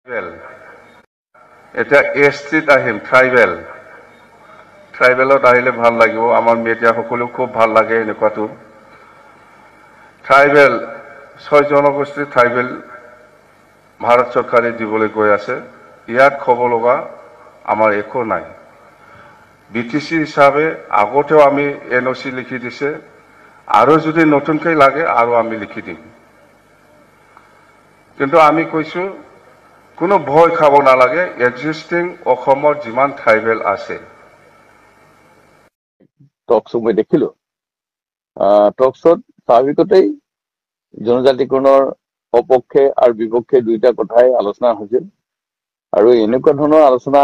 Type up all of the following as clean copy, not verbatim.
tribal এটা এসটিত আহিম ট্ৰাইবেলত আহিলে ভাল লাগিব আমাৰ মিডিয়া সকলো খুব ভাল লাগে এনেকুৱাটো ট্ৰাইবেল 6 জনগোষ্ঠী ট্ৰাইবেল ভাৰত চৰকাৰে দিবলৈ গৈ আছে ইয়াত খব লগা আমাৰ একো নাই বিটিসি হিসাবে আগতেও আমি এনওসি লিখি দিছে আৰু যদি নতুনকৈ লাগে আৰু আমি লিখি দিম কিন্তু আমি কৈছো কোনো ভয় খাব নালাগে এক্সিস্টিং অসমৰ যিমান ট্ৰাইবেল আছে টকশো মই দেখিলো টকশোত স্বাভাৱিকতেই জনজাতিকৰণৰ অপক্ষে আৰু বিপক্ষে দুইটা কথাই আলোচনা হৈছিল আৰু এনেকুৱা ধৰণৰ আলোচনা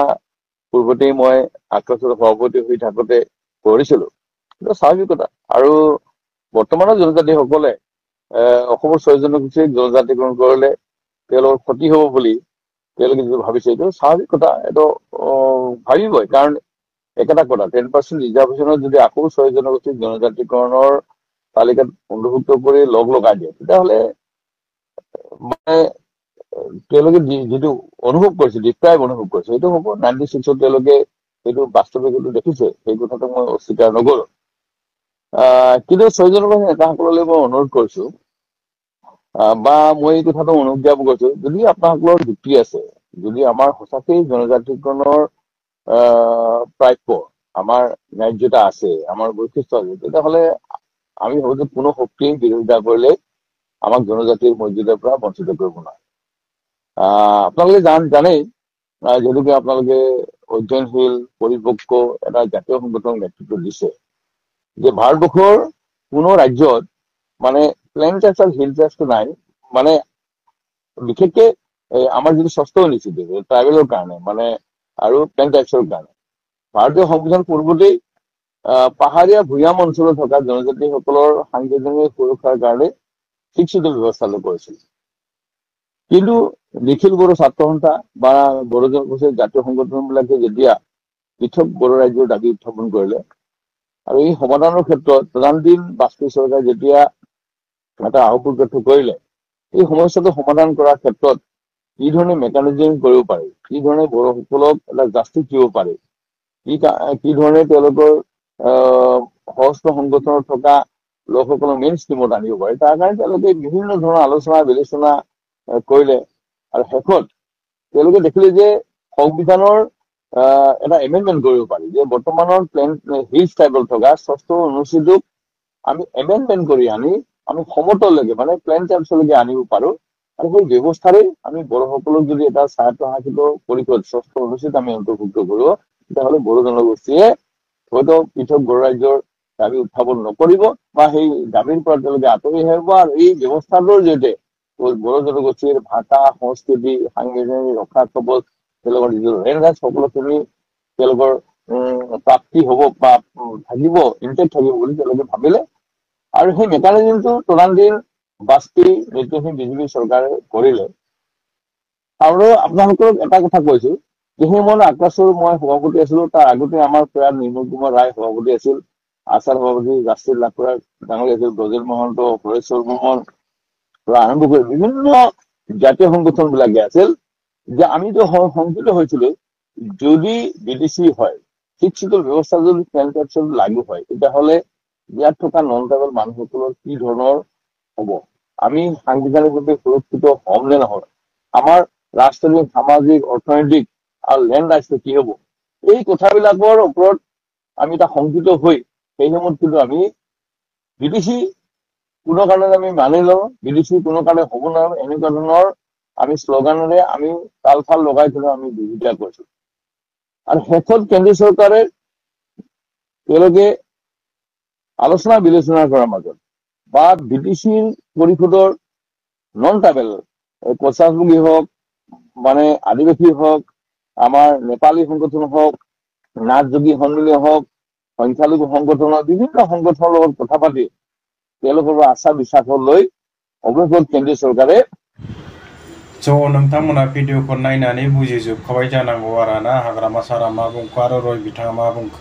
পূৰ্বতেই মই আক্ৰমণৰ সভাপতি হৈ থাকোতে কৰিছিলো এটা স্বাভাৱিক কথা আৰু বৰ্তমানৰ জনজাতিসকলে অসমৰ 6 জনগোষ্ঠীক জনজাতিকৰণ কৰিলে তেওঁলোকৰ ক্ষতি হ'ব বুলি তেওঁলোকে যদি ভাবিছে এইটো স্বাভাৱিক কথা এইটো ভাবিবই কাৰণ একেটা কথা 10% ৰিজাৰ্ভেশ্যনত যদি আকৌ 6 জনগোষ্ঠীক জনজাতিকৰণৰ তালিকাত অন্তৰ্ভুক্ত কৰি লগাই দিয়ে তেতিয়াহ'লে মানে তেওঁলোকে যেটো অনুভৱ কৰিছে ডিপ্ৰাইভ অনুভৱ কৰিছে এইটো হ'ব 96 তেওঁলোকে এইটো বাস্তৱিকটো দেখিছে এই কথাটো মই অস্বীকাৰ নকৰো কিন্তু 6 জনগোষ্ঠী নেতাসকললৈ মই অনুৰোধ কৰিছো বা মই এই কথাটো অনুজ্ঞাপ কৰিছো যদি আপোনালোকৰ যুক্তি আছে যদি আমাৰ সঁচাকৈ জনজাতিকৰণৰ প্ৰাপ্য আমাৰ ন্যায্যতা আছে আমাৰ বৈশিষ্ট্য আছে তেতিয়াহ'লে আমি ভাবো কোনো শক্তিয়ে বিৰোধিতা কৰিলে আমাক জনজাতিৰ মৰ্যাদাৰ পৰা বঞ্চিত কৰিব নোৱাৰে আপোনালোকে জানেই যেনেকৈ আপোনালোকে অধ্যয়নশীল পৰিপক্ক এটা জাতীয় সংগঠনৰ নেতৃত্ব দিছে যে ভাৰতবৰ্ষৰ কোনো ৰাজ্যত মানে প্লেন টেক্স আৰু হিল টেক্সটো নাই মানে বিশেষকে আমাৰ যিটো ষষ্ঠ অনুচ্ছেদ ট্ৰাইবেলৰ কাৰণে মানে আৰু প্লেন টেক্সৰ কাৰণে ভাৰতীয় সংবিধান পূৰ্বতেই পাহাৰীয়া ভৈয়াম অঞ্চলত থকা জনজাতিসকলৰ সাংবিধানিক সুৰক্ষাৰ কাৰণে শিক্ষিত ব্যৱস্থা কৰিছিল কিন্তু নিখিল বড়ো ছাত্ৰ সন্থা বা বড়ো জনগোষ্ঠীৰ জাতীয় সংগঠনবিলাকে যেতিয়া পৃথক বড়ো ৰাজ্যৰ দাবী উত্থাপন কৰিলে আৰু এই সমাধানৰ ক্ষেত্ৰত প্ৰধানমন্ত্ৰী বাজপেয়ী চৰকাৰে যেতিয়া এটা আহ্বান কৰিলে এই সমস্যাটো সমাধান কৰাৰ ক্ষেত্ৰত কি ধৰণে মেকানিজম কৰিব পাৰি কি ধৰণে বড়োসকলক এটা জাষ্টিছ দিব পাৰি কি ধৰণে তেওঁলোকৰ সহস্ৰ সংগঠনত থকা লোকসকলক মেইন ষ্ট্ৰীমত আনিব পাৰি তাৰ কাৰণে তেওঁলোকে বিভিন্ন ধৰণৰ আলোচনা বিবেচনা কৰিলে আৰু শেষত তেওঁলোকে দেখিলে যে সংবিধানৰ এটা এমেণ্ডমেণ্ট কৰিব পাৰি যে বৰ্তমানৰ প্লেন হিলছ ট্ৰাইবেল থকা ষষ্ঠ অনুচ্ছেদক আমি এমেণ্ডমেণ্ট কৰি আনি আমি সমতললৈকে মানে প্লেন টেক্সলৈকে আনিব পাৰো আৰু সেই ব্যৱস্থাৰে আমি বড়োসকলক যদি এটা স্বায়ত্তশাসিত পৰিষদ ষষ্ঠ অনুচ্ছেদ আমি অন্তৰ্ভুক্ত কৰো তেতিয়াহ'লে বড়ো জনগোষ্ঠীয়ে হয়তো পৃথক বড়ো ৰাজ্যৰ দাবী উত্থাপন নকৰিব বা সেই দাবীৰ পৰা তেওঁলোকে আঁতৰি আহিব আৰু এই ব্যৱস্থাটোৰ জৰিয়তে বড়ো জনগোষ্ঠীৰ ভাষা সংস্কৃতি সাংবিধানিক ৰক্ষা কবচ তেওঁলোকৰ নিজৰ ৰেণ্ট ৰাইটছ সকলোখিনি তেওঁলোকৰ প্ৰাপ্তি হ'ব বা থাকিব ইনটেক্ট থাকিব বুলি তেওঁলোকে ভাবিলে আৰু সেই মেকানিজমটো প্ৰধানমন্ত্ৰী বাজপেয়ী নেতৃত্বাধীন বিজেপি চৰকাৰে কৰিলে আৰু আপোনালোকক এটা কথা কৈছো যে সেই মই আক্ৰাছৰ মই সভাপতি আছিলো তাৰ আগতে আমাৰ প্ৰয়াত নিৰ্মল কুমাৰ ৰায় সভাপতি আছিল আচাৰ সভাপতি ৰাষ্ট্ৰীয় লাখৰা ডাঙৰীয়া আছিল ব্ৰজেন মহন্ত সুৰেশ্বৰ মোহন আৰম্ভ কৰি বিভিন্ন জাতীয় সংগঠন বিলাকে আছিল যে আমিতো সংকিত হৈছিলো যদি বিদেশী হয় শিক্ষিত ব্যৱস্থা যদি প্লেন টেক্সত লাগু হয় তেতিয়াহ'লে ইয়াত থকা নন ট্ৰাইবেল মানুহসকলৰ কি ধৰণৰ হ'ব আমি সাংবিধানিকভাৱে সুৰক্ষিত হ'ম নে নহয় আমাৰ ৰাষ্ট্ৰীয় সামাজিক অৰ্থনৈতিক আৰু লেণ্ড ৰাইটছটো কি হ'ব এই কথাবিলাকৰ ওপৰত আমি এটা সংকিত হৈ সেই সময়ত কিন্তু আমি বিদেশী কোনো কাৰণে আমি মানি লওঁ বিদেশী কোনো কাৰণে হ'ব নোৱাৰো এনেকুৱা ধৰণৰ আমি শ্লোগানেৰে আমি তালফাল লগাই থৈ আমি বিৰোধিতা কৰিছো আৰু শেষত কেন্দ্ৰীয় চৰকাৰে তেওঁলোকে আলোচনা বিবেচনা কৰাৰ মাজত বা বিটিচিৰ পৰিষদৰ নন ট্ৰাইবেল কচাছবুগী হওক মানে আদিবাসী হওক আমাৰ নেপালী সংগঠন হওক নাথযোগী সন্মিলনী হওক সংখ্যালঘু সংগঠনৰ বিভিন্ন সংগঠনৰ লগত কথা পাতি তেওঁলোকৰ আশা বিশ্বাসক লৈ অৱশেষত কেন্দ্ৰীয় চৰকাৰে नोंथांमोना भिडिअखौ नायनानै बुजिजोबखाबाय जानांगौ आरोना हाग्रामा सारा मा बुंखो आरो रय बिथाङा मा बुंखो